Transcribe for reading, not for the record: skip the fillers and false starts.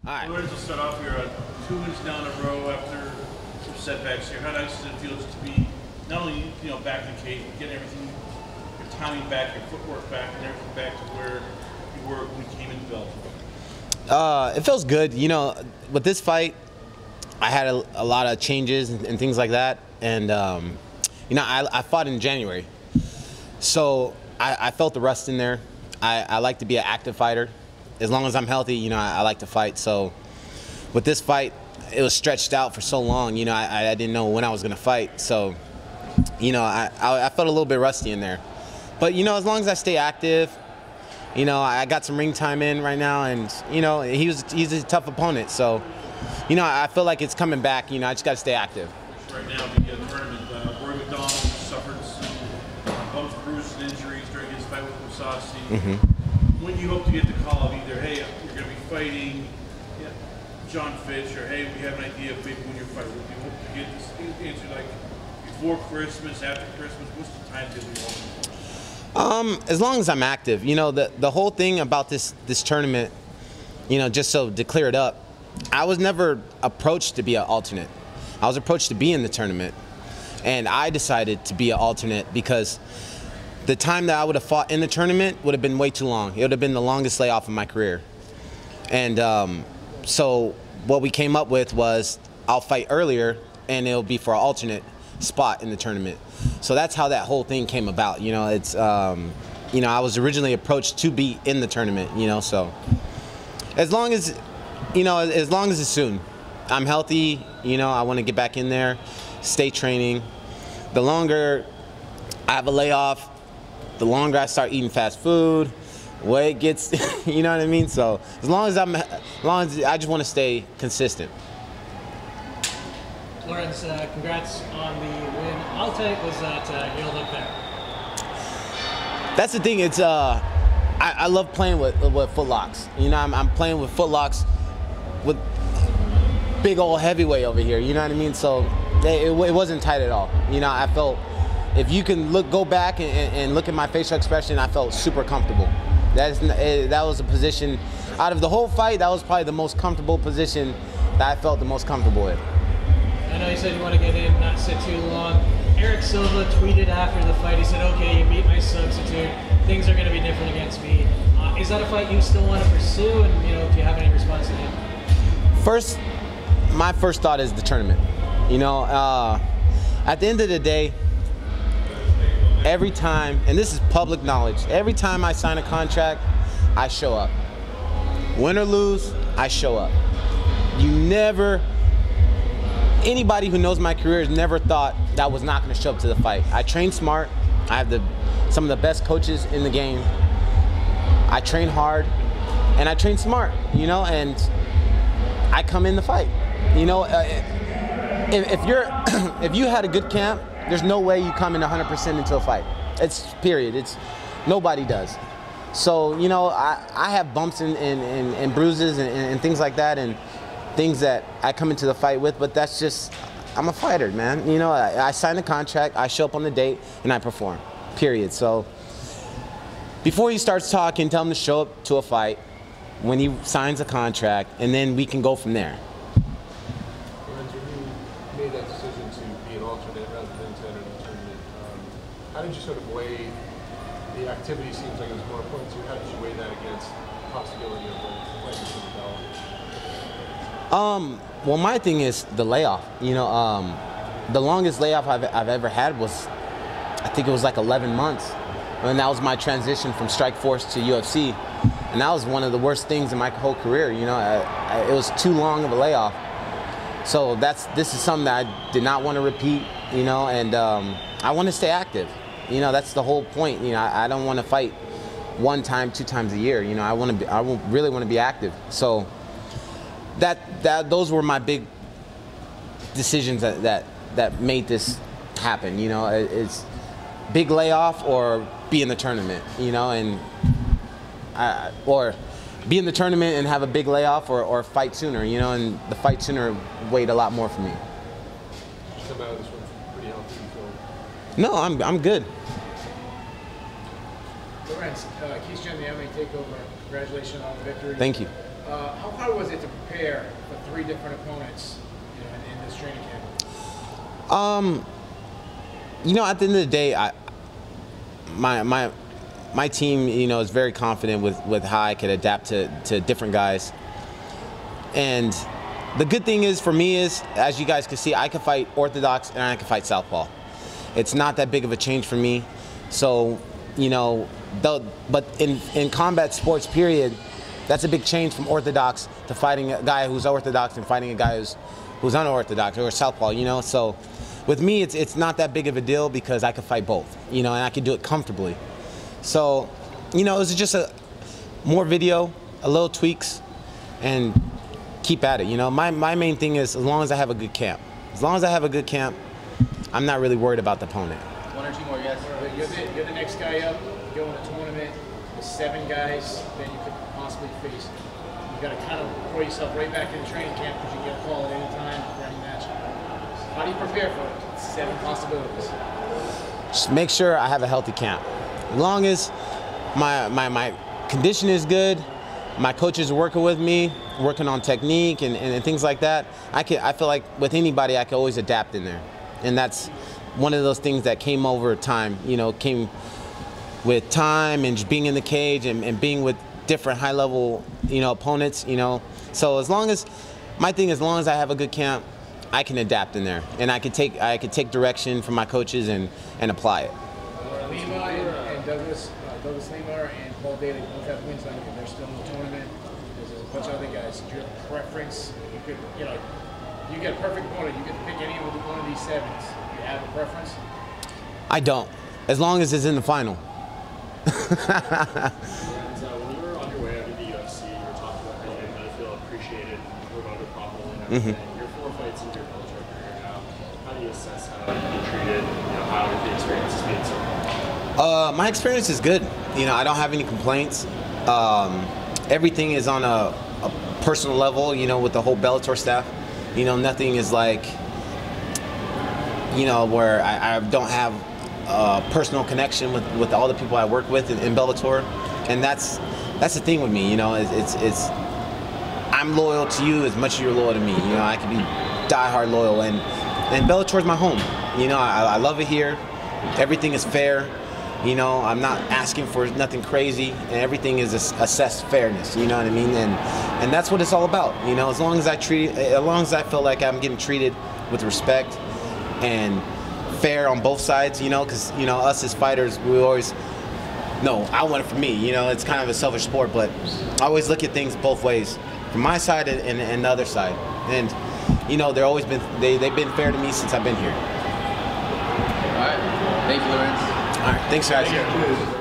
All right. Lorenz, to start off, you're 2 wins down a row after some setbacks here. How nice does it feel just to be not only back in the cage, but getting everything, your timing back, your footwork back, and everything back to where you were when you came into Bellator? It feels good. With this fight, I had a lot of changes and things like that, and I fought in January, so I felt the rust in there. I like to be an active fighter. As long as I'm healthy, I like to fight. So with this fight, it was stretched out for so long. I didn't know when I was going to fight. So, I felt a little bit rusty in there. But, as long as I stay active, I got some ring time in right now. And, he's a tough opponent. So, I feel like it's coming back. I just got to stay active. Right now, we get a tournament. Roy McDonald suffered some bumps, bruises, and injuries during his fight with Musasi. Mm-hmm. When do you hope to get the call of either, hey, you're going to be fighting John Fitch, or hey, we have an idea of maybe when you're fighting? Do you hope to get this answer like before Christmas, after Christmas? What's the timetable you're hoping for? As long as I'm active. The whole thing about this tournament, just so to clear it up, I was never approached to be an alternate. I was approached to be in the tournament, and I decided to be an alternate because the time that I would have fought in the tournament would have been way too long. It would have been the longest layoff of my career. And so what we came up with was I'll fight earlier and it'll be for an alternate spot in the tournament. So that's how that whole thing came about. It's I was originally approached to be in the tournament, so as long as it's soon. I'm healthy, I want to get back in there, stay training. The longer I have a layoff, the longer I start eating fast food, weight gets, you know what I mean? So as long as I just want to stay consistent. Lorenz, congrats on the win. How tight was that heel hook there? That's the thing. It's I love playing with footlocks. I'm playing with footlocks with big old heavyweight over here. You know what I mean? So it wasn't tight at all. I felt. If you can go back and look at my facial expression, I felt super comfortable. That was a position, out of the whole fight, that was probably the most comfortable position that I felt the most comfortable with. I know you said you want to get in, not sit too long. Erik Silva tweeted after the fight, he said, okay, you beat my substitute, things are going to be different against me. Is that a fight you still want to pursue, and do you have any response to him? My first thought is the tournament. At the end of the day, every time, and this is public knowledge, every time I sign a contract, I show up. Win or lose, I show up. Anybody who knows my career has never thought that I was not going to show up to the fight. I train smart. I have some of the best coaches in the game. I train hard, and I train smart, and I come in the fight. If you had a good camp, there's no way you come in 100% into a fight. It's period. Nobody does. So I have bumps and bruises and things like that, and things that I come into the fight with. But that's just, I'm a fighter, man. I sign a contract, I show up on the date, and I perform. Period. So before he starts talking, tell him to show up to a fight when he signs a contract, and then we can go from there. Made that decision to be an alternate rather than to enter the tournament. How did you sort of weigh the activity? Seems like it was more important to you. How did you weigh that against the possibility of playing for the Bellator? Well, my thing is the layoff. The longest layoff I've ever had was, I think it was like 11 months, and that was my transition from Strikeforce to UFC, and that was one of the worst things in my whole career. It was too long of a layoff. So this is something that I did not want to repeat, and I want to stay active. That's the whole point. I don't want to fight 1 time, 2 times a year. I really want to be active. So those were my big decisions that made this happen. It's big layoff or be in the tournament. Or be in the tournament and have a big layoff, or fight sooner, and the fight sooner weighed a lot more for me. Did you come out of this one pretty healthy? No, I'm good. Lorenz, Keith Jen, the MMA takeover. Congratulations on the victory. Thank you. How hard was it to prepare for 3 different opponents in this training camp? You know, at the end of the day, my team, you know, is very confident with how I could adapt to different guys. And the good thing is for me is, as you guys can see, I can fight Orthodox and I can fight Southpaw. It's not that big of a change for me. So, you know, but in combat sports, period, that's a big change from Orthodox to fighting a guy who's Orthodox and fighting a guy who's unorthodox or Southpaw, you know? So with me, it's not that big of a deal because I can fight both, you know, and I can do it comfortably. So, you know, it was just more video, a little tweaks, and keep at it, you know? My main thing is as long as I have a good camp. As long as I have a good camp, I'm not really worried about the opponent. 1 or 2 more, yes. You're the next guy up. You go in a tournament with 7 guys that you could possibly face. You got to kind of throw yourself right back in the training camp because you get a call at any time for any match. How do you prepare for it? 7 possibilities. Just make sure I have a healthy camp. As long as my condition is good, my coaches are working with me, working on technique and things like that, I feel like with anybody I can always adapt in there. And that's one of those things that came over time, you know, came with time and just being in the cage and being with different high-level, you know, opponents, you know. So as long as, my thing is, as long as I have a good camp, I can adapt in there. And I could take direction from my coaches and apply it. Lima and Douglas Lima and Paul Daly both have wins on you. They're still in the tournament. There's a bunch of other guys. Do you have a preference? You could, you know, you get a perfect opponent. You get to pick any one of these 7s. Do you have a preference? I don't, as long as it's in the final. When you were on your way out of the UFC, you were talking about how you didn't really feel appreciated and promoted properly and everything. Your 4 fights in your Bellator career now, how do you assess how you're treated, you know, how the experience has been so far? My experience is good. You know, I don't have any complaints. Everything is on a personal level, you know, with the whole Bellator staff. You know, nothing is like, you know, where I don't have a personal connection with all the people I work with in Bellator. And that's the thing with me, you know, it's I'm loyal to you as much as you're loyal to me. You know, I can be diehard loyal, and Bellator's my home. You know, I love it here. Everything is fair. You know, I'm not asking for nothing crazy, and everything is assessed fairness. You know what I mean? And that's what it's all about. You know, as long as I feel like I'm getting treated with respect and fair on both sides. You know, because you know, us as fighters, we always, no, I want it for me. You know, it's kind of a selfish sport, but I always look at things both ways, from my side and the other side. And you know, they've been fair to me since I've been here. All right. Thank you, Lorenz. All right, thanks guys.